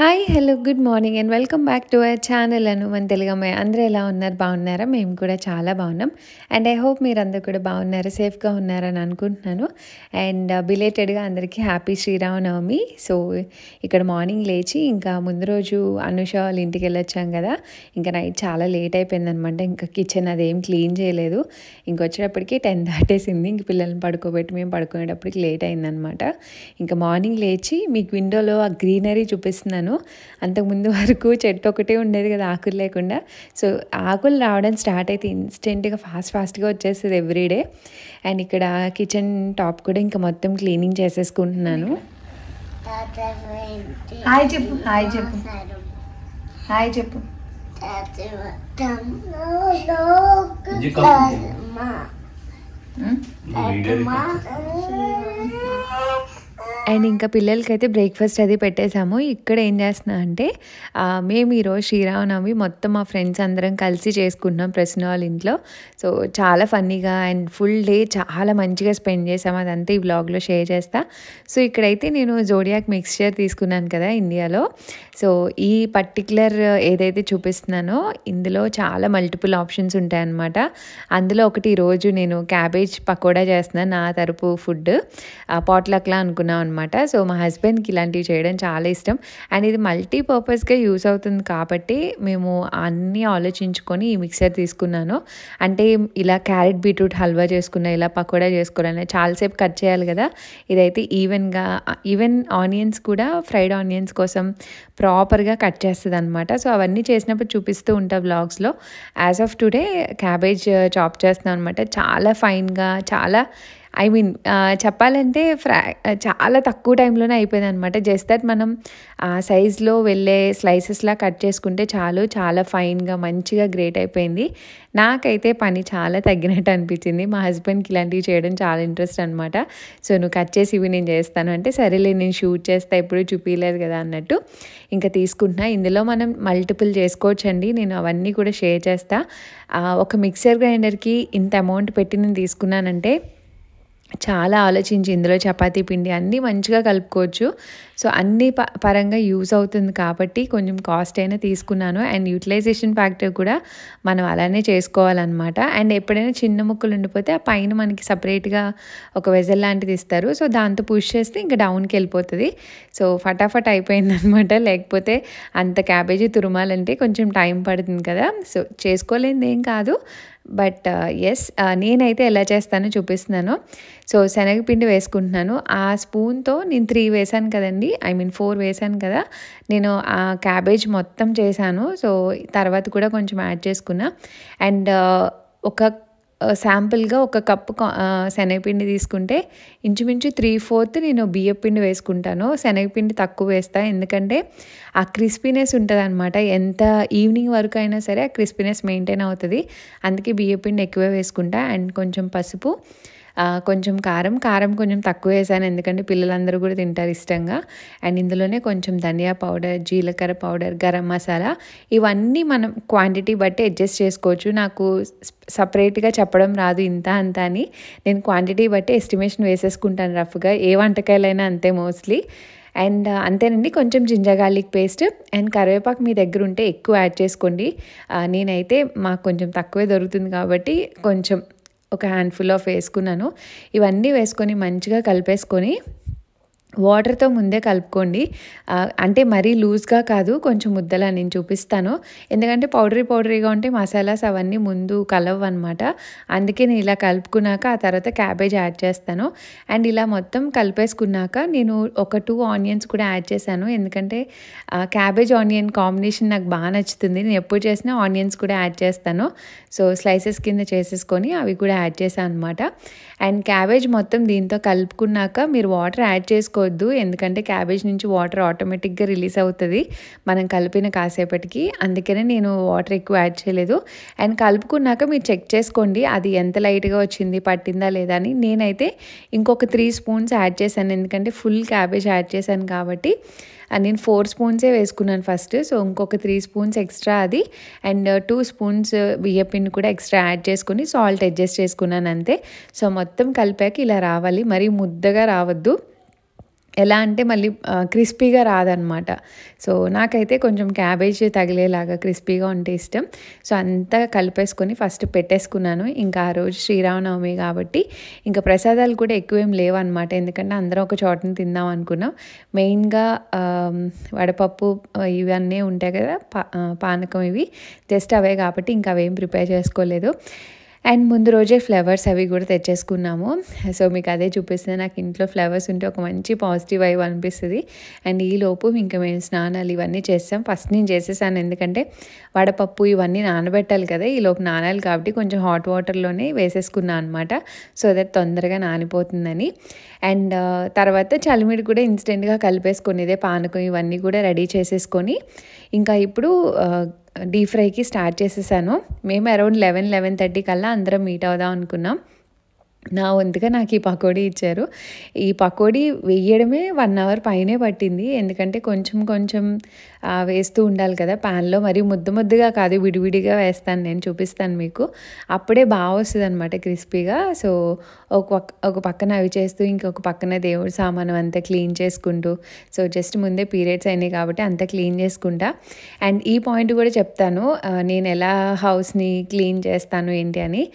Hi hello good morning and welcome back to our channel మన తెలుగమ్మాయి. అందరూ ఎలా ఉన్నారు? బాగున్నారా? మేము కూడా చాలా బాగున్నాం. అండ్ ఐ హోప్ మీరు అందరూ కూడా బాగున్నారు, సేఫ్గా ఉన్నారని అనుకుంటున్నాను. అండ్ బిలేటెడ్గా అందరికీ హ్యాపీ శ్రీరామనవమి. సో ఇక్కడ మార్నింగ్ లేచి ఇంకా ముందు రోజు అనుష వాళ్ళ ఇంటికి వెళ్ళొచ్చాం కదా, ఇంకా నైట్ చాలా లేట్ అయిపోయిందనమాట. ఇంకా కిచెన్ అదేం క్లీన్ చేయలేదు. ఇంకొచ్చేటప్పటికి 10 దాటేసింది. ఇంక పిల్లల్ని పడుకోబెట్టి మేము పడుకునేటప్పటికి లేట్ అయిందనమాట. ఇంకా మార్నింగ్ లేచి మీకు విండోలో ఆ గ్రీనరీ చూపిస్తున్నాను. అంతకుముందు వరకు చెట్టు ఒకటే ఉండేది కదా, ఆకులు లేకుండా. సో ఆకులు రావడం స్టార్ట్ అయితే ఇన్స్టెంట్గా ఫాస్ట్గా వచ్చేస్తుంది ఎవ్రీడే. అండ్ ఇక్కడ కిచెన్ టాప్ కూడా ఇంకా మొత్తం క్లీనింగ్ చేసేసుకుంటున్నాను. హాయ్ చెప్పు, హాయ్ చెప్పు, హాయ్ చెప్పు. అండ్ ఇంకా పిల్లలకైతే బ్రేక్ఫాస్ట్ అది పెట్టేశాము. ఇక్కడ ఏం చేస్తున్నా అంటే మేము ఈరోజు శ్రీరామనవమి మొత్తం మా ఫ్రెండ్స్ అందరం కలిసి చేసుకుంటున్నాం ప్రసన్న వాళ్ళ ఇంట్లో. సో చాలా ఫన్నీగా అండ్ ఫుల్ డే చాలా మంచిగా స్పెండ్ చేసాము. అదంతా ఈ వ్లాగ్లో షేర్ చేస్తా. సో ఇక్కడైతే నేను జోడియాక్ మిక్స్చర్ తీసుకున్నాను కదా ఇండియాలో. సో ఈ పర్టికులర్ ఏదైతే చూపిస్తున్నానో ఇందులో చాలా మల్టిపుల్ ఆప్షన్స్ ఉంటాయన్నమాట. అందులో ఒకటి ఈరోజు నేను క్యాబేజ్ పకోడా చేస్తున్నాను, నా తరపు ఫుడ్ పాట్లక్లా అనుకున్నాం అనమాట. సో మా హస్బెండ్కి ఇలాంటివి చేయడం చాలా ఇష్టం. అండ్ ఇది మల్టీపర్పస్గా యూస్ అవుతుంది కాబట్టి మేము అన్నీ ఆలోచించుకొని ఈ మిక్సర్ తీసుకున్నాను. అంటే ఇలా క్యారెట్ బీట్రూట్ హల్వా చేసుకున్నా, ఇలా పకోడా చేసుకోవాలన్నా చాలాసేపు కట్ చేయాలి కదా. ఇదైతే ఈవెన్ ఆనియన్స్ కూడా ఫ్రైడ్ ఆనియన్స్ కోసం ప్రాపర్గా కట్ చేస్తుంది అనమాట. సో అవన్నీ చేసినప్పుడు చూపిస్తూ ఉంటా వ్లాగ్స్లో. As of today cabbage chop చేస్తున్నాం అనమాట. చాలా ఫైన్గా, చాలా చెప్పాలంటే చాలా తక్కువ టైంలోనే అయిపోయింది అనమాట. జస్ట్ దట్ మనం సైజ్లో వెళ్ళే స్లైసెస్లా కట్ చేసుకుంటే చాలు, చాలా ఫైన్గా మంచిగా గ్రేట్ అయిపోయింది. నాకైతే పని చాలా తగ్గినట్టు అనిపించింది. మా హస్బెండ్కి ఇలాంటివి చేయడం చాలా ఇంట్రెస్ట్ అనమాట. సో నువ్వు కట్ చేసి ఇవి నేను చేస్తాను అంటే, సరేలే నేను షూట్ చేస్తా, ఎప్పుడూ చూపించలేదు కదా అన్నట్టు ఇంకా తీసుకుంటున్నా. ఇందులో మనం మల్టిపుల్ చేసుకోవచ్చండి, నేను అవన్నీ కూడా షేర్ చేస్తా. ఒక మిక్సర్ గ్రైండర్కి ఇంత అమౌంట్ పెట్టి నేను తీసుకున్నానంటే చాలా ఆలోచించి ఇందులో చపాతీ పిండి అన్నీ మంచిగా కలుపుకోవచ్చు. సో అన్ని పరంగా యూస్ అవుతుంది కాబట్టి కొంచెం కాస్ట్ అయినా తీసుకున్నాను. అండ్ యూటిలైజేషన్ ఫ్యాక్టర్ కూడా మనం అలానే చేసుకోవాలన్నమాట. అండ్ ఎప్పుడైనా చిన్న ముక్కలు ఉండిపోతే ఆ పైన మనకి సపరేట్గా ఒక వెజల్ లాంటిది ఇస్తారు. సో దాంతో పుష్ చేస్తే ఇంకా డౌన్కి వెళ్ళిపోతుంది. సో ఫటాఫట్ అయిపోయిందనమాట. లేకపోతే అంత క్యాబేజీ తురుమాలంటే కొంచెం టైం పడుతుంది కదా. సో చేసుకోలేనిది ఏం కాదు, బట్ ఎస్ నేనైతే ఎలా చేస్తానో చూపిస్తున్నాను. సో శనగపిండి వేసుకుంటున్నాను. ఆ స్పూన్తో నేను 3 వేసాను కదండి, 4 వేసాను కదా. నేను ఆ క్యాబేజ్ మొత్తం చేశాను. సో తర్వాత కూడా కొంచెం యాడ్ చేసుకున్నా. అండ్ ఒక శాంపుల్గా ఒక కప్పు శనగపిండి తీసుకుంటే ఇంచుమించు 3/4 నేను బియ్యపిండి వేసుకుంటాను. శనగపిండి తక్కువ వేస్తా, ఎందుకంటే ఆ క్రిస్పీనెస్ ఉంటుంది అనమాట. ఎంత ఈవినింగ్ వరకు అయినా సరే ఆ క్రిస్పీనెస్ మెయింటైన్ అవుతుంది. అందుకే బియ్యపిండి ఎక్కువ వేసుకుంటా. అండ్ కొంచెం పసుపు, కొంచెం కారం కొంచెం తక్కువ వేసాను, ఎందుకంటే పిల్లలందరూ కూడా తింటారు ఇష్టంగా. అండ్ ఇందులోనే కొంచెం ధనియా పౌడర్, జీలకర్ర పౌడర్, గరం మసాలా, ఇవన్నీ మనం క్వాంటిటీ బట్టి అడ్జస్ట్ చేసుకోవచ్చు. నాకు సపరేట్గా చెప్పడం రాదు ఇంత అంత అని. నేను క్వాంటిటీ బట్టి ఎస్టిమేషన్ వేసేసుకుంటాను రఫ్గా. ఏ వంటకాయలైనా అంతే మోస్ట్లీ. అండ్ అంతేనండి, కొంచెం జింజర్ గార్లిక్ పేస్ట్ అండ్ కరివేపాకు మీ దగ్గర ఉంటే ఎక్కువ యాడ్ చేసుకోండి. నేనైతే మాకు కొంచెం తక్కువే దొరుకుతుంది కాబట్టి కొంచెం ఒక హ్యాండ్ఫుల్ ఆఫ్ వేసుకున్నాను. ఇవన్నీ వేసుకొని మంచిగా కలిపేసుకొని వాటర్తో ముందే కలుపుకోండి. అంటే మరీ లూజ్గా కాదు, కొంచెం ముద్దలా నేను చూపిస్తాను. ఎందుకంటే పౌడరీగా ఉంటే మసాలాస్ అవన్నీ ముందు కలవు అనమాట. అందుకే నేను ఇలా కలుపుకున్నాక ఆ తర్వాత క్యాబేజ్ యాడ్ చేస్తాను. అండ్ ఇలా మొత్తం కలిపేసుకున్నాక నేను ఒక 2 ఆనియన్స్ కూడా యాడ్ చేశాను, ఎందుకంటే క్యాబేజ్ ఆనియన్ కాంబినేషన్ నాకు బాగా నచ్చుతుంది. నేను ఎప్పుడు చేసినా ఆనియన్స్ కూడా యాడ్ చేస్తాను. సో స్లైసెస్ కింద చేసేసుకొని అవి కూడా యాడ్ చేశాను అనమాట. అండ్ క్యాబేజ్ మొత్తం దీంతో కలుపుకున్నాక మీరు వాటర్ యాడ్ చేసుకోవద్దు, ఎందుకంటే క్యాబేజ్ నుంచి వాటర్ ఆటోమేటిక్గా రిలీజ్ అవుతుంది మనం కలిపిన కాసేపటికి. అందుకనే నేను వాటర్ ఎక్కువ యాడ్ చేయలేదు. అండ్ కలుపుకున్నాక మీరు చెక్ చేసుకోండి అది ఎంత లైట్గా వచ్చింది, పట్టిందా లేదా అని. నేనైతే ఇంకొక 3 స్పూన్స్ యాడ్ చేశాను, ఎందుకంటే ఫుల్ క్యాబేజ్ యాడ్ చేశాను కాబట్టి. నేను 4 స్పూన్సే వేసుకున్నాను ఫస్ట్. సో ఇంకొక 3 స్పూన్స్ ఎక్స్ట్రా అది, అండ్ 2 స్పూన్స్ బియ్యపిండి కూడా ఎక్స్ట్రా యాడ్ చేసుకుని సాల్ట్ అడ్జస్ట్ చేసుకున్నాను అంతే. సో మొత్తం కలిపాక ఇలా రావాలి, మరీ ముద్దగా రావద్దు. ఎలా అంటే మళ్ళీ క్రిస్పీగా రాదనమాట. సో నాకైతే కొంచెం క్యాబేజ్ తగిలేలాగా క్రిస్పీగా ఉంటే ఇష్టం. సో అంతా కలిపేసుకొని ఫస్ట్ పెట్టేసుకున్నాను. ఇంకా ఆ రోజు శ్రీరామనవమి కాబట్టి ఇంకా ప్రసాదాలు కూడా ఎక్కువేం లేవన్నమాట. ఎందుకంటే అందరం ఒక చోటని తిందాం అనుకున్నాం. మెయిన్గా వడపప్పు ఇవన్నీ ఉంటాయి కదా, పానకం ఇవి జస్ట్ అవే కాబట్టి ఇంకా అవేం ప్రిపేర్ చేసుకోలేదు. అండ్ ముందు రోజే ఫ్లవర్స్ అవి కూడా తెచ్చేసుకున్నాము. సో మీకు అదే చూపిస్తుంది. నాకు ఇంట్లో ఫ్లవర్స్ ఉంటే ఒక మంచి పాజిటివ్ వైబ్ అనిపిస్తుంది. అండ్ ఈలోపు ఇంకా మేము స్నానాలు ఇవన్నీ చేస్తాం. ఫస్ట్ నేను చేసేసాను, ఎందుకంటే వడపప్పు ఇవన్నీ నానబెట్టాలి కదా, ఈలోపు నానాలి కాబట్టి కొంచెం హాట్ వాటర్లోనే వేసేసుకున్నాను అనమాట. సో దట్ తొందరగా నానిపోతుందని. అండ్ తర్వాత చలిమిడి కూడా ఇన్స్టెంట్గా కలిపేసుకొని ఇదే పానకం ఇవన్నీ కూడా రెడీ చేసేసుకొని ఇంకా ఇప్పుడు డీప్ ఫ్రైకి స్టార్ట్ చేసేసాను. మేము అరౌండ్ 11-11:30 కల్లా అందరం మీట్ అవుదాం అనుకున్నాం. నా వంతుగా నాకు ఈ పకోడీ ఇచ్చారు. ఈ పకోడీ వేయడమే 1 అవర్ పైనే పట్టింది. ఎందుకంటే కొంచెం కొంచెం వేస్తూ ఉండాలి కదా ప్యాన్లో. మరి ముద్దగా కాదు, విడివిడిగా వేస్తాను, నేను చూపిస్తాను మీకు. అప్పుడే బాగా వస్తుంది అనమాట క్రిస్పీగా. సో ఒక పక్కన అవి చేస్తూ ఇంకొక పక్కన దేవుడి సామాను అంతా క్లీన్ చేసుకుంటూ, సో జస్ట్ ముందే పీరియడ్స్ అయినాయి కాబట్టి అంతా క్లీన్ చేసుకుంటా. అండ్ ఈ పాయింట్ కూడా చెప్తాను, నేను ఎలా హౌస్ని క్లీన్ చేస్తాను ఏంటి అని.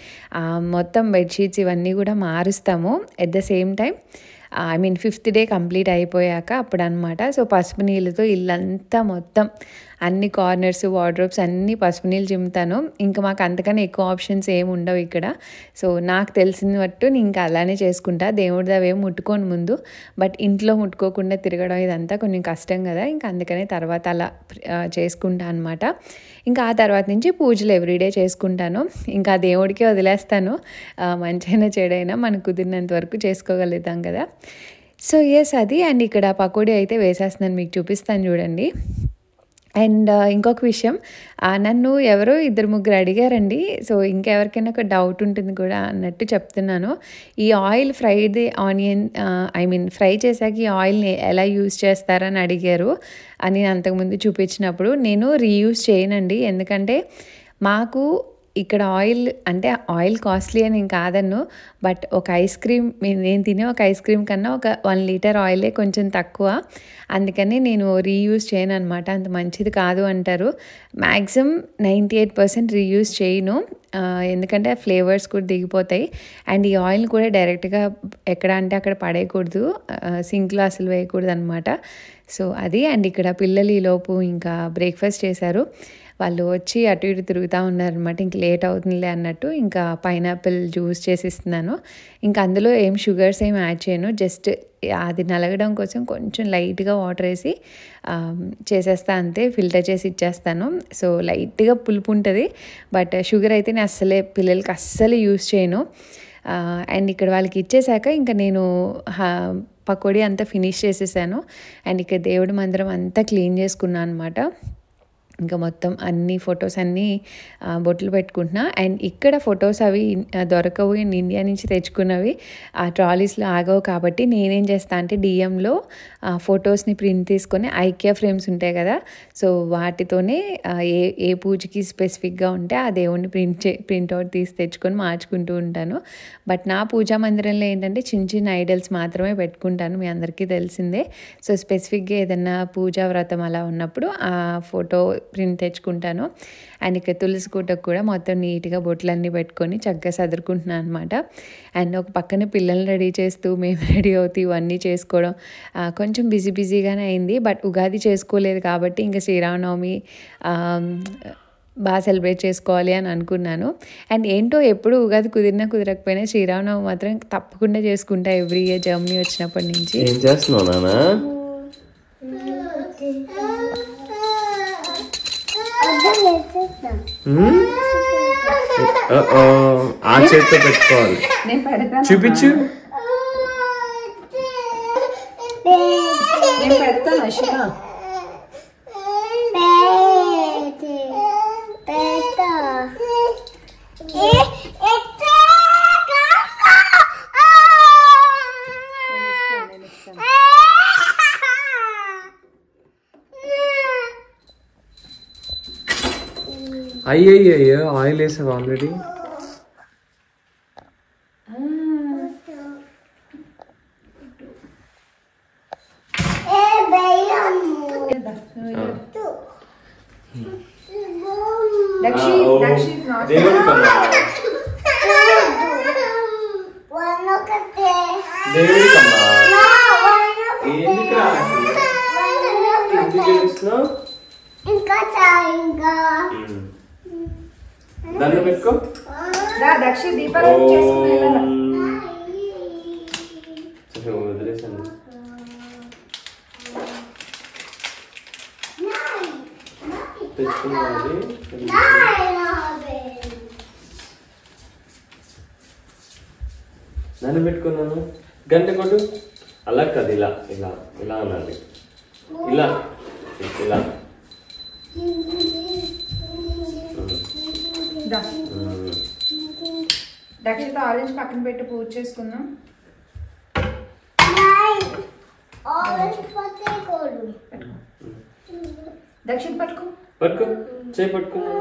మొత్తం బెడ్షీట్స్ ఇవన్నీ కూడా మారుస్తాము at the same time. I mean 5th day complete అయిపోయాక అప్పుడు అనమాట. సో పసుపు నీళ్ళతో ఇల్లంతా మొత్తం అన్ని కార్నర్స్, వార్డ్రోబ్స్ అన్నీ పసుపు నీళ్ళు చిమ్ముతాను. ఇంకా మాకు అంతకన్నా ఎక్కువ ఆప్షన్స్ ఏమి ఉండవు ఇక్కడ. సో నాకు తెలిసిన మట్టు నేను ఇంకా అలానే చేసుకుంటా. దేవుడిది అవేం ముట్టుకోను ముందు, బట్ ఇంట్లో ముట్టుకోకుండా తిరగడం ఇదంతా కొంచెం కష్టం కదా, ఇంకా అందుకనే తర్వాత అలా చేసుకుంటా అనమాట. ఇంకా ఆ తర్వాత నుంచి పూజలు ఎవ్రీడే చేసుకుంటాను. ఇంకా దేవుడికే వదిలేస్తాను, మంచైనా చెడైనా మనకు కుదిరినంత వరకు చేసుకోగలుగుతాం కదా. సో ఎస్ అది. అండ్ ఇక్కడ పకోడీ అయితే వేసేస్తున్నాను, మీకు చూపిస్తాను చూడండి. అండ్ ఇంకొక విషయం, నన్ను ఎవరో 2-3 అడిగారండి. సో ఇంకెవరికైనా ఒక డౌట్ ఉంటుంది కూడా అన్నట్టు చెప్తున్నాను. ఈ ఆయిల్ ఫ్రైడ్ ఆనియన్ ఫ్రై చేశాక ఈ ఆయిల్ని ఎలా యూజ్ చేస్తారని అడిగారు. అని అంతకుముందు చూపించినప్పుడు నేను రీయూజ్ చేయనండి. ఎందుకంటే మాకు ఇక్కడ ఆయిల్ అంటే ఆయిల్ కాస్ట్లీ అని నేను కాదన్ను, బట్ ఒక ఐస్ క్రీమ్, నేను తినే ఒక ఐస్ క్రీమ్ కన్నా ఒక 1 లీటర్ ఆయిలే కొంచెం తక్కువ. అందుకని నేను రీయూజ్ చేయను అనమాట. అంత మంచిది కాదు అంటారు. మ్యాక్సిమం 98% రీయూజ్ చేయను, ఎందుకంటే ఫ్లేవర్స్ కూడా దిగిపోతాయి. అండ్ ఈ ఆయిల్ కూడా డైరెక్ట్గా ఎక్కడ అంటే అక్కడ పడేయకూడదు, సింక్లో అసలు వేయకూడదు అనమాట. సో అది. అండ్ ఇక్కడ పిల్లలు ఈలోపు ఇంకా బ్రేక్ఫాస్ట్ చేశారు. వాళ్ళు వచ్చి అటు ఇటు తిరుగుతూ ఉన్నారనమాట. ఇంక లేట్ అవుతుందిలే అన్నట్టు ఇంకా పైనాపిల్ జ్యూస్ చేసిస్తున్నాను. ఇంకా అందులో ఏం షుగర్స్ ఏం యాడ్ చేయను, జస్ట్ అది నలగడం కోసం కొంచెం లైట్గా వాటర్ వేసి చేసేస్తా అంతే, ఫిల్టర్ చేసి ఇచ్చేస్తాను. సో లైట్గా పులుపు ఉంటుంది, బట్ షుగర్ అయితే నేను అస్సలే పిల్లలకి అస్సలు యూస్ చేయను. అండ్ ఇక్కడ వాళ్ళకి ఇచ్చేసాక ఇంకా నేను పకోడీ అంతా ఫినిష్ చేసేసాను. అండ్ ఇక్కడ దేవుడి మందిరం అంతా క్లీన్ చేసుకున్నాను అనమాట. ఇంకా మొత్తం అన్ని ఫొటోస్ అన్నీ బొట్లు పెట్టుకుంటున్నా. అండ్ ఇక్కడ ఫొటోస్ అవి దొరకవు, ఇండియా నుంచి తెచ్చుకున్నవి ఆ ట్రాలీస్లో ఆగవు కాబట్టి నేనేం చేస్తా అంటే డిఎంలో ఫొటోస్ని ప్రింట్ తీసుకొని ఐక్యా ఫ్రేమ్స్ ఉంటాయి కదా, సో వాటితోనే ఏ పూజకి స్పెసిఫిక్గా ఉంటే ఆ దేవుడిని ప్రింట్అవుట్ తీసి తెచ్చుకొని మార్చుకుంటూ ఉంటాను. బట్ నా పూజా మందిరంలో ఏంటంటే చిన్న ఐడల్స్ మాత్రమే పెట్టుకుంటాను, మీ అందరికీ తెలిసిందే. సో స్పెసిఫిక్గా ఏదన్నా పూజా వ్రతం అలా ఉన్నప్పుడు ఆ ఫోటో ప్రింట్ తెచ్చుకుంటాను. అండ్ ఇక్కడ తులసి కోటకు కూడా మొత్తం నీట్గా బొట్లన్నీ పెట్టుకొని చక్కగా సదురుకుంటున్నాను అనమాట. అండ్ ఒక పక్కన పిల్లల్ని రెడీ చేస్తూ మేము రెడీ అవుతూ ఇవన్నీ చేసుకోవడం కొంచెం బిజీగానే అయింది. బట్ ఉగాది చేసుకోలేదు కాబట్టి ఇంకా శ్రీరామనవమి బాగా సెలబ్రేట్ చేసుకోవాలి అని అనుకున్నాను. అండ్ ఏంటో ఎప్పుడు ఉగాది కుదరకపోయినా శ్రీరామనవమి మాత్రం తప్పకుండా చేసుకుంటా ఎవ్రీ ఇయర్ జర్మనీ వచ్చినప్పటి నుంచి. ఏం చేస్తున్నావు నాన్న? ఆ చేతితో పెట్టుకోవాలి, చూపించు. నేను పెడతాను అశిక. అయ్యయ్యో ఆయిల్ వేసావు ఆల్రెడీ. దేవుడికమ్మా దేవుడికమ్మా ఎందుకురా ఎందుకు ఏడుస్తున్నావు? దండం పెట్టుకో. దక్షి దీపాలు వదిలేసాను. తెచ్చుకున్నది దండం పెట్టుకున్నాను. గంట కొట్టు. అలా కాదు, ఇలా ఇలా ఇలా అన్నది. ఇలా ఇలా దక్షిత ఆరెంజ్ పక్కన పెట్టి పూజ చేసుకుందాం. దక్షిత పట్టుకో పట్టుకో చేయి పట్టుకున్నా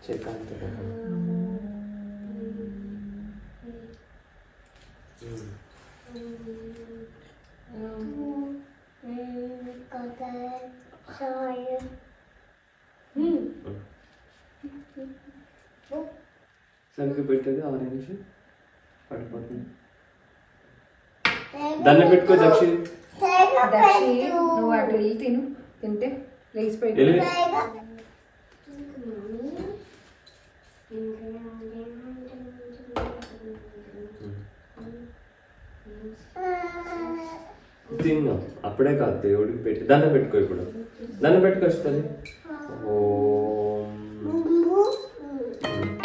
చేయి కాంతి సరిగ్గా పెట్టేది ఆరెంజ్ పడిపోతుంది. దాన్ని పెట్టుకో దక్షి. దక్షి నువ్వు అటు వెళ్ళి తింటే లేచిపోయి తిన్నా. అప్పుడే కాదు, దేవుడికి పెట్టి దాన్ని పెట్టుకో. ఇప్పుడు దాన్ని పెట్టుకొస్తుంది.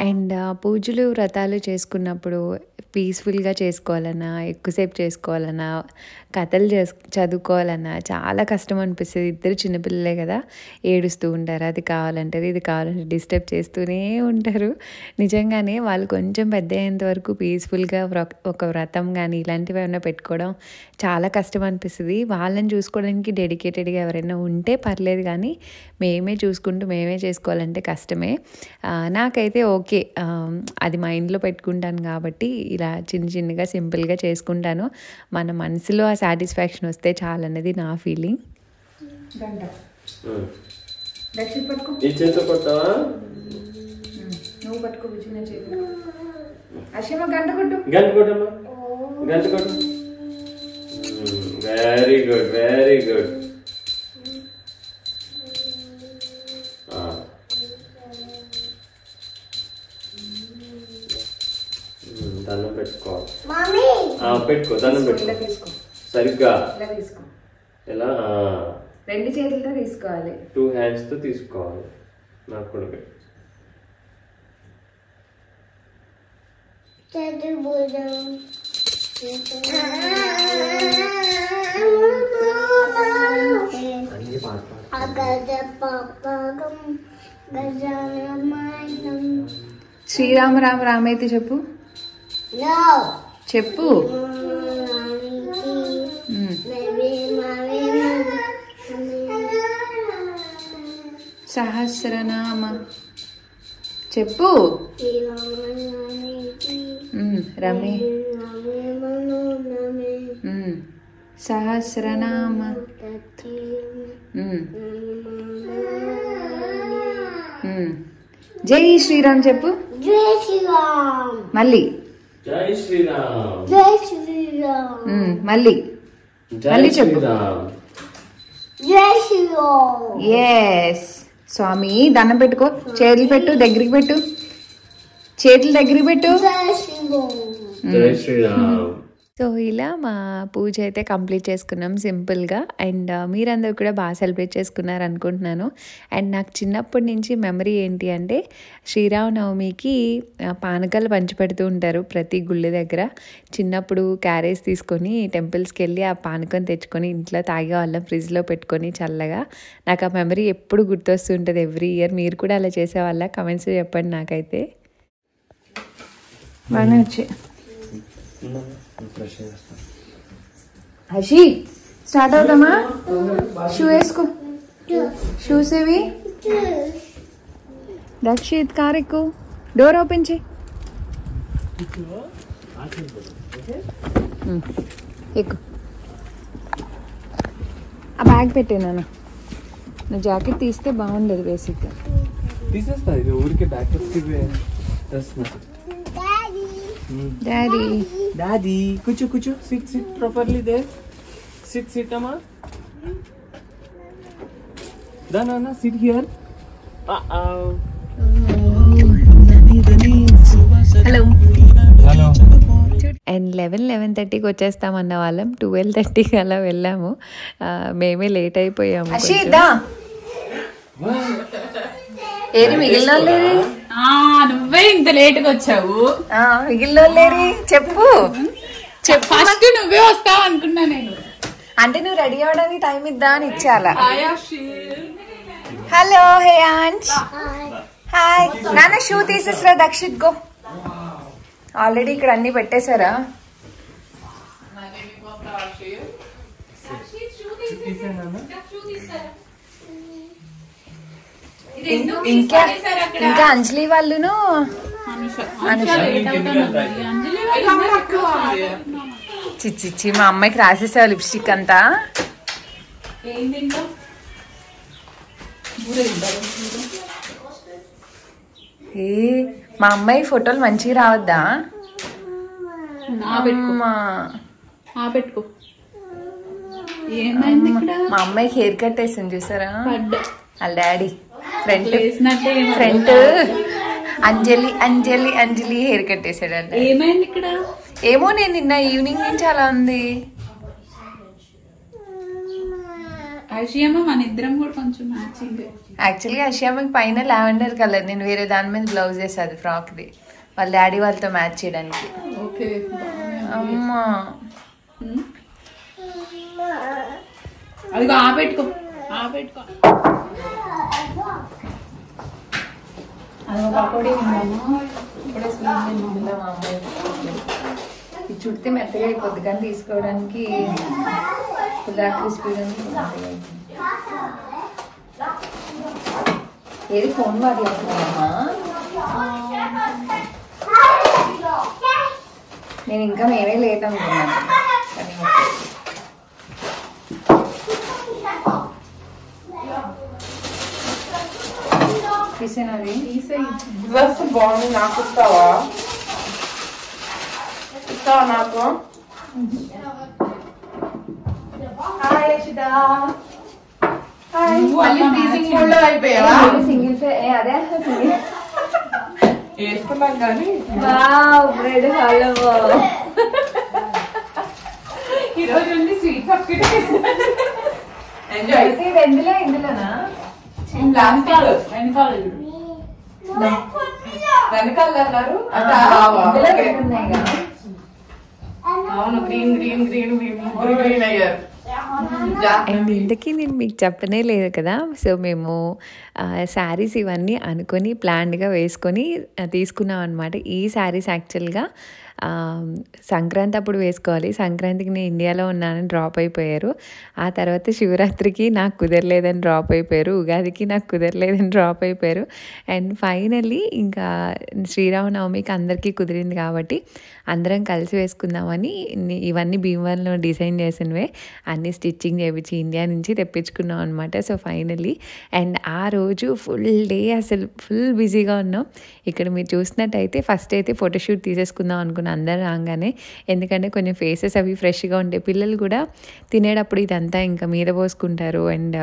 అండ్ పూజలు వ్రతాలు చేసుకున్నప్పుడు పీస్ఫుల్గా చేసుకోవాలన్నా, ఎక్కువసేపు చేసుకోవాలన్నా, కథలు చదువుకోవాలన్నా చాలా కష్టం అనిపిస్తుంది. ఇద్దరు చిన్నపిల్లలే కదా, ఏడుస్తూ ఉంటారు. అది కావాలంటారు, ఇది కావాలంటే డిస్టర్బ్ చేస్తూనే ఉంటారు. నిజంగానే వాళ్ళు కొంచెం పెద్ద అయ్యేంత వరకు పీస్ఫుల్గా ఒక వ్రతం కానీ ఇలాంటివి ఏమైనా పెట్టుకోవడం చాలా కష్టం అనిపిస్తుంది. వాళ్ళని చూసుకోవడానికి డెడికేటెడ్గా ఎవరైనా ఉంటే పర్లేదు, కానీ మేమే చూసుకుంటూ మేమే చేసుకోవాలంటే కష్టమే. నాకైతే ఓకే, అది మైండ్లో పెట్టుకుంటాను కాబట్టి ఇలా చిన్న చిన్నగా సింపుల్గా చేసుకుంటాను. మన మనసులో ఆ సాటిస్ఫాక్షన్ వస్తే చాలన్నది నా ఫీలింగ్. ఈ చేతితో కొట్టావా? నువ్వు పట్టుకో, చిన్న చేతి. అశ్వమ గంట కొట్టు. గంట కొట్టమ్మా, గంట కొట్టు. Very good, very good. దండం పెట్టుకో. పెట్టుకో, దండం పెట్టుకో. సరిగ్గా ఎలా? 2 చేతులతో తీసుకోవాలి, 2 hands తో తీసుకోవాలి. నాకు కూడా పెట్టు. శ్రీరామ రామ రామైతే చెప్పు, చెప్పు. సహస్రనామ చెప్పు. రమే సహస్రనామ. జై శ్రీరామ్ చెప్పు. జై శ్రీరామ్. మళ్ళీ జై శ్రీరామ్. జై శ్రీరామ్. మళ్ళీ మళ్ళీ చెప్పు. జై శ్రీరామ్. ఎస్ స్వామి. దండం పెట్టుకో, చేతులు పెట్టు, దగ్గరికి పెట్టు, చేతులు దగ్గరికి పెట్టు. జై శ్రీరామ్. జై శ్రీరామ్. సో ఇలా మా పూజ అయితే కంప్లీట్ చేసుకున్నాం సింపుల్గా. అండ్ మీరందరూ కూడా బాగా సెలబ్రేట్ చేసుకున్నారు అనుకుంటున్నాను. అండ్ నాకు చిన్నప్పటి నుంచి మెమరీ ఏంటి అంటే, శ్రీరామనవమికి పానకాలు పంచిపెడుతూ ఉంటారు ప్రతి గుళ్ళ దగ్గర. చిన్నప్పుడు క్యారేజ్ తీసుకొని టెంపుల్స్కి వెళ్ళి ఆ పానకం తెచ్చుకొని ఇంట్లో తాగేవాళ్ళం, ఫ్రిడ్జ్లో పెట్టుకొని చల్లగా. నాకు ఆ మెమరీ ఎప్పుడు గుర్తొస్తుంటుంది ఎవ్రీ ఇయర్. మీరు కూడా అలా చేసేవాళ్ళ? కమెంట్స్లో చెప్పండి. నాకైతే బాగానే వచ్చాయి. హషి స్టార్ట్ అవుతామా? షూ వేసుకో, షూస్ ఇవి. రక్షిత్ కార్ ఎక్కు, డోర్ ఓపెన్ చేయి, ఎక్కు. ఆ బ్యాగ్ పెట్టే నాన్న. నా జాకెట్ తీస్తే బాగుండదు బేసిక్గా. తీసేస్తా ఇది ఊరికే బ్యాక్ డాడీ డాడీ కూర్చో కూర్చో సిట్ సిట్ ప్రాపర్లీ దే సిట్ సిట్ అమ్మా దానా sit here hello. Hello. And 11:30కి వచ్చేస్తామన్న వాళ్ళం 12:30కి అలా వెళ్ళాము. మేమే లేట్ అయిపోయాము. ఏరి మిగిలిన వాళ్ళేరి? నువ్వే ఇంత లేట్గా వచ్చావు. మిగిలిన వాళ్ళేరి చెప్పు చెప్పు. ఫస్ట్ నువ్వే వస్తావు అనుకున్నా నేను. అంటే నువ్వు రెడీ అవ్వడానికి టైం ఇద్దా అని ఇచ్చాలా. హలో హే ఆంచ్. హాయ్ నాన్న. షూ తీసేసరా దక్షిత్ గో. ఆల్రెడీ ఇక్కడ అన్ని పెట్టేశారా? ఇంకా ఇంకా అంజలి వాళ్ళును చిచ్చి మా అమ్మాయికి రాసేసావు లిప్స్టిక్ అంతా. ఏ మా అమ్మాయి ఫోటోలు మంచిగా రావద్దా? పెట్టుకో. ఏమైంది ఇక్కడ? మా అమ్మాయికి హెయిర్ కట్ వేసింది చూసారా వాళ్ళ డాడీ. ఫ్రంట్ అంజలి అంజలి అంజలి హెయిర్ కట్ వేసాడంట. ఏమైంది ఇక్కడ? ఏమో నేను నిన్న ఈవినింగ్ నుంచి అలా ఉంది. అషియమ్మ మన ఇద్దరం కూడా కొంచెం మ్యాచింగ్. యాక్చువల్గా అషియామ్మకి పైన లావెండర్ కలర్, నేను వేరే దాని మీద బ్లౌజ్ వేసాది ఫ్రాక్ది వాళ్ళ డాడీ వాళ్ళతో మ్యాచ్ చేయడానికి. అమ్మా అది పెట్టుకో పెట్టుకో. పకోడీ ఇది చుడితే మెత్తగా అయిపోద్ది కానీ తీసుకోవడానికి క్రిస్పీగా. ఏది ఫోన్ మాట్లాడుతున్నామా? నేను ఇంకా మేమే లేట్ అనుకున్నాను. తీసేనది డ్రెస్ బాగుంది. నాకు ఇస్తావా? ఇస్తావా నాకు? హాయ్ యశిదా. అదే వేసుకున్నాం కానీ బ్రెడ్ హల్వా ఈరోజు ఉంది. స్వీట్ ఎందులో ఇందులోనా? వెనకాల అన్నారు. అవును గ్రీన్ గ్రీన్ గ్రీన్ గ్రీన్ అయ్యారు. అండ్ ఇంతకీ నేను మీకు చెప్పనే లేదు కదా. సో మేము శారీస్ ఇవన్నీ అనుకొని ప్లాన్డ్గా వేసుకొని తీసుకున్నాం అనమాట. ఈ శారీస్ యాక్చువల్గా సంక్రాంతి అప్పుడు వేసుకోవాలి. సంక్రాంతికి నేను ఇండియాలో ఉన్నానని డ్రాప్ అయిపోయారు. ఆ తర్వాత శివరాత్రికి నాకు కుదరలేదని డ్రాప్ అయిపోయారు. ఉగాదికి నాకు కుదరలేదని డ్రాప్ అయిపోయారు. అండ్ ఫైనల్లీ ఇంకా శ్రీరామనవమికి అందరికీ కుదిరింది కాబట్టి అందరం కలిసి వేసుకుందామని ఇవన్నీ భీమవరంలో డిజైన్ చేసినవే అన్నీ స్టిచ్చింగ్ చేయించి ఇండియా నుంచి తెప్పించుకున్నాం అనమాట. సో ఫైనల్లీ అండ్ ఆ రోజు ఫుల్ డే అసలు ఫుల్ బిజీగా ఉన్నాం. ఇక్కడ మీరు చూసినట్టయితే ఫస్ట్ అయితే ఫోటోషూట్ తీసేసుకుందాం అనుకున్నాం అందరు రాగానే. ఎందుకంటే కొంచెం ఫేసెస్ అవి ఫ్రెష్గా ఉంటాయి. పిల్లలు కూడా తినేటప్పుడు ఇదంతా ఇంకా మీద పోసుకుంటారు అండ్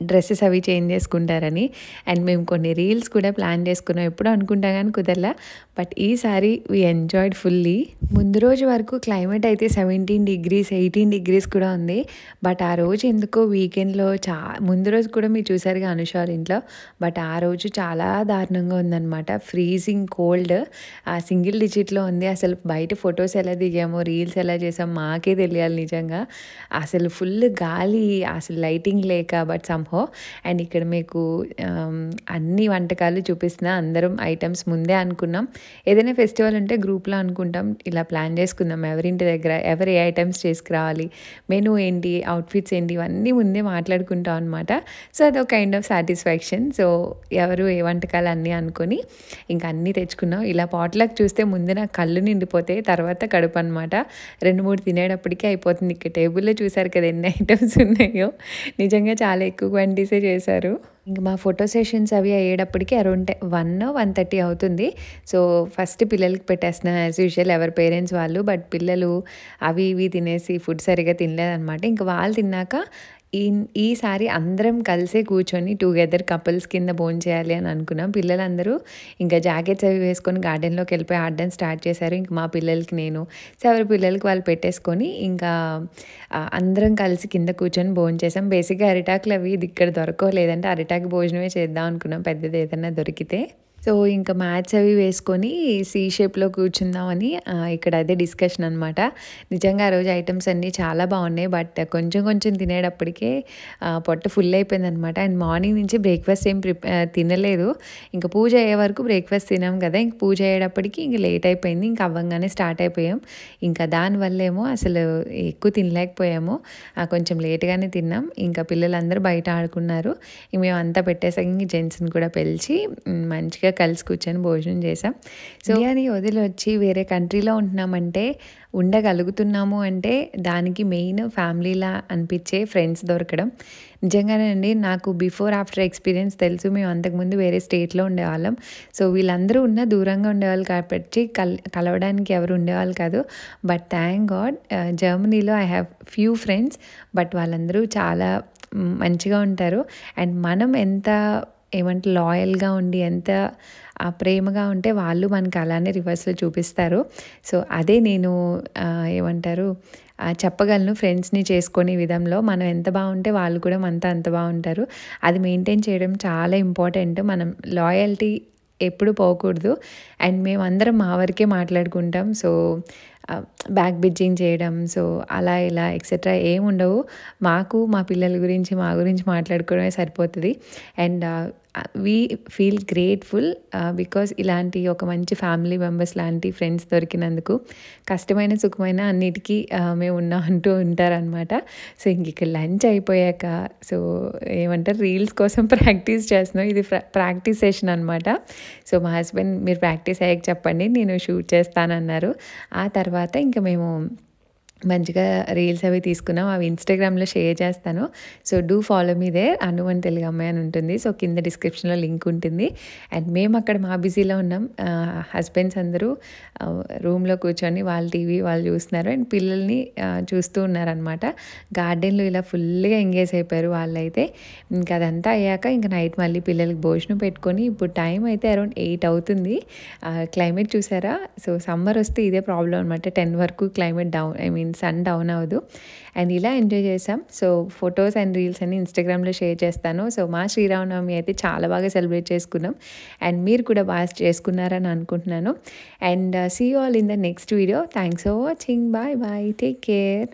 డ్రెస్సెస్ అవి చేంజ్ చేసుకుంటారని. అండ్ మేము కొన్ని రీల్స్ కూడా ప్లాన్ చేసుకున్నాం. ఎప్పుడు అనుకుంటా కానీ కుదరలా. బట్ ఈసారి వీ ఎంజాయ్డ్ ఫుల్లీ. ముందు రోజు వరకు క్లైమేట్ అయితే 17 degrees 18 degrees కూడా ఉంది. బట్ ఆ రోజు ఎందుకో వీకెండ్లో ముందు రోజు కూడా మీరు చూసారుగా అనుషార్ ఇంట్లో. బట్ ఆ రోజు చాలా దారుణంగా ఉందన్నమాట. ఫ్రీజింగ్ కోల్డ్ సింగిల్ డిజిట్లో ఉంది. అసలు బయట ఫొటోస్ ఎలా దిగామో రీల్స్ ఎలా చేసామో మాకే తెలియాలి నిజంగా. అసలు ఫుల్ గాలి, అసలు లైటింగ్ లేక. బట్ సంహో అండ్ ఇక్కడ మీకు అన్ని వంటకాలు చూపిస్తున్నా. అందరం ఐటమ్స్ ముందే అనుకున్నాం. ఏదైనా ఫెస్టివల్ ఉంటే గ్రూప్లో అనుకుంటాం ఇలా ప్లాన్ చేసుకుందాం ఎవరింటి దగ్గర ఎవరు ఏ ఐటమ్స్ చేసుకురావాలి, మెనూ ఏంటి, అవుట్ఫిట్స్ ఏంటి, ఇవన్నీ ముందే మాట్లాడుకుంటాం అనమాట. సో అదొక కైండ్ ఆఫ్ సాటిస్ఫాక్షన్. సో ఎవరు ఏ వంటకాలు అన్నీ అనుకొని ఇంకా అన్నీ తెచ్చుకున్నాం. ఇలా పాట్లకు చూస్తే ముందు నాకు కళ్ళు నిండిపోతే తర్వాత కడుపు అనమాట. 2-3 తినేటప్పటికీ అయిపోతుంది. ఇక్కడ టేబుల్లో చూసారు కదా ఎన్ని ఐటమ్స్ ఉన్నాయో. నిజంగా చాలా ఎక్కువ ఎక్కువ క్వాంటిటీసే చేశారు. ఇంక మా ఫోటో సెషన్స్ అవి అయ్యేటప్పటికి అరౌండ్ 1:30 అవుతుంది. సో ఫస్ట్ పిల్లలకి పెట్టేస్తున్నా యాజ్ యూజువల్ ఎవరి పేరెంట్స్ వాళ్ళు. బట్ పిల్లలు అవి ఇవి తినేసి ఫుడ్ సరిగ్గా తినలేదనమాట. ఇంక వాళ్ళు తిన్నాక ఈసారి అందరం కలిసే కూర్చొని టుగెదర్ కపుల్స్ కింద భోంచేయాలి అని అనుకున్నాం. పిల్లలందరూ ఇంకా జాకెట్స్ అవి వేసుకొని గార్డెన్లోకి వెళ్ళిపోయి ఆడడం స్టార్ట్ చేశారు. ఇంక మా పిల్లలకి నేను ఎవరి పిల్లలకి వాళ్ళు పెట్టేసుకొని ఇంకా అందరం కలిసి కింద కూర్చొని భోంచేసాం. బేసిక్గా అరిటాకులు అవి ఇది ఇక్కడ దొరకవు, లేదంటే అరిటాకు భోజనమే చేద్దాం అనుకున్నాం పెద్దది ఏదైనా దొరికితే. సో ఇంకా మ్యాట్స్ అవి వేసుకొని సి షేప్లో కూర్చుందామని ఇక్కడ అదే డిస్కషన్ అనమాట. నిజంగా ఆ రోజు ఐటమ్స్ అన్నీ చాలా బాగున్నాయి. బట్ కొంచెం కొంచెం తినేటప్పటికే పొట్ట ఫుల్ అయిపోయిందనమాట. అండ్ మార్నింగ్ నుంచి బ్రేక్ఫాస్ట్ ఏం తినలేదు. ఇంకా పూజ అయ్యే వరకు బ్రేక్ఫాస్ట్ తినాం కదా, ఇంక పూజ అయ్యేటప్పటికి ఇంక లేట్ అయిపోయింది. ఇంక అవ్వంగానే స్టార్ట్ అయిపోయాం. ఇంకా దానివల్లేమో అసలు ఎక్కువ తినలేకపోయాము, కొంచెం లేట్గానే తిన్నాం. ఇంకా పిల్లలందరూ బయట ఆడుకున్నారు. ఇంక మేము అంతా పెట్టేసాక ఇంక జెంట్స్ని కూడా పిలిచి మంచిగా కలిసి కూర్చొని భోజనం చేసాం. సో ఇండియాని వదిలి వచ్చి వేరే కంట్రీలో ఉంటున్నామంటే, ఉండగలుగుతున్నాము అంటే దానికి మెయిన్ ఫ్యామిలీలా అనిపించే ఫ్రెండ్స్ దొరకడం. నిజంగానే అండి, నాకు బిఫోర్ ఆఫ్టర్ ఎక్స్పీరియన్స్ తెలుసు. మేము అంతకుముందు వేరే స్టేట్లో ఉండేవాళ్ళం. సో వీళ్ళందరూ దూరంగా ఉండేవాళ్ళు కాబట్టి కలవడానికి ఎవరు ఉండేవాళ్ళు కాదు. బట్ థ్యాంక్ గాడ్ జర్మనీలో I have few friends. But వాళ్ళందరూ చాలా మంచిగా ఉంటారు. అండ్ మనం ఎంత లాయల్గా ఉండి ఎంత ప్రేమగా ఉంటే వాళ్ళు మనకి అలానే రివర్స్లో చూపిస్తారు. సో అదే నేను చెప్పగలను ఫ్రెండ్స్ని చేసుకునే విధంలో. మనం ఎంత బాగుంటే వాళ్ళు కూడా మనతో అంత బాగుంటారు. అది మెయింటైన్ చేయడం చాలా ఇంపార్టెంట్. మనం లాయల్టీ ఎప్పుడు పోకూడదు. అండ్ మేమందరం మా వరకే మాట్లాడుకుంటాం. సో బ్యాక్ బిడ్జింగ్ చేయడం, సో అలా ఇలా ఎక్సెట్రా ఏముండవు. మా పిల్లల గురించి మా గురించి మాట్లాడుకోవడమే సరిపోతుంది. And we feel grateful because ఇలాంటి ఒక మంచి ఫ్యామిలీ మెంబర్స్ లాంటి ఫ్రెండ్స్ దొరికినందుకు. కష్టమైన సుఖమైన అన్నిటికీ మేము అంటూ ఉంటారనమాట. సో ఇంక ఇక్కడ లంచ్ అయిపోయాక రీల్స్ కోసం ప్రాక్టీస్ చేస్తున్నాం. ఇది ప్రాక్టీస్ సెషన్ అనమాట. సో మా హస్బెండ్ మీరు ప్రాక్టీస్ అయ్యాక చెప్పండి, నేను షూట్ చేస్తానన్నారు. ఆ తర్వాత ఇంకా మేము మంచిగా రీల్స్ అవి తీసుకున్నాం. అవి ఇన్స్టాగ్రామ్లో షేర్ చేస్తాను. So do follow me there, అనువన్ తెలుగు అమ్మాయి అని ఉంటుంది. సో కింద డిస్క్రిప్షన్లో లింక్ ఉంటుంది. అండ్ మేము అక్కడ మా బిజీలో ఉన్నాం. హస్బెండ్స్ అందరూ రూమ్లో కూర్చొని వాళ్ళ టీవీ వాళ్ళు చూస్తున్నారు. అండ్ పిల్లల్ని చూస్తూ ఉన్నారనమాట. గార్డెన్లో ఇలా ఫుల్గా ఎంగేజ్ అయిపోయారు వాళ్ళైతే. ఇంకా అదంతా అయ్యాక ఇంకా నైట్ మళ్ళీ పిల్లలకి భోజనం పెట్టుకొని, ఇప్పుడు టైం అయితే అరౌండ్ 8 అవుతుంది. క్లైమేట్ చూసారా? సో సమ్మర్ వస్తే ఇదే ప్రాబ్లం అనమాట. 10 వరకు క్లైమేట్ డౌన్ సన్ డౌన్ అవ్వదు. అండ్ ఇలా ఎంజాయ్ చేసాం. సో ఫొటోస్ అండ్ రీల్స్ అన్ని ఇన్స్టాగ్రామ్లో షేర్ చేస్తాను. సో మా శ్రీరామనవమి అయితే చాలా బాగా సెలబ్రేట్ చేసుకున్నాం. అండ్ మీరు కూడా బాగా చేసుకున్నారని అనుకుంటున్నాను. And see you all in the next video. Thanks for watching. Bye bye, take care.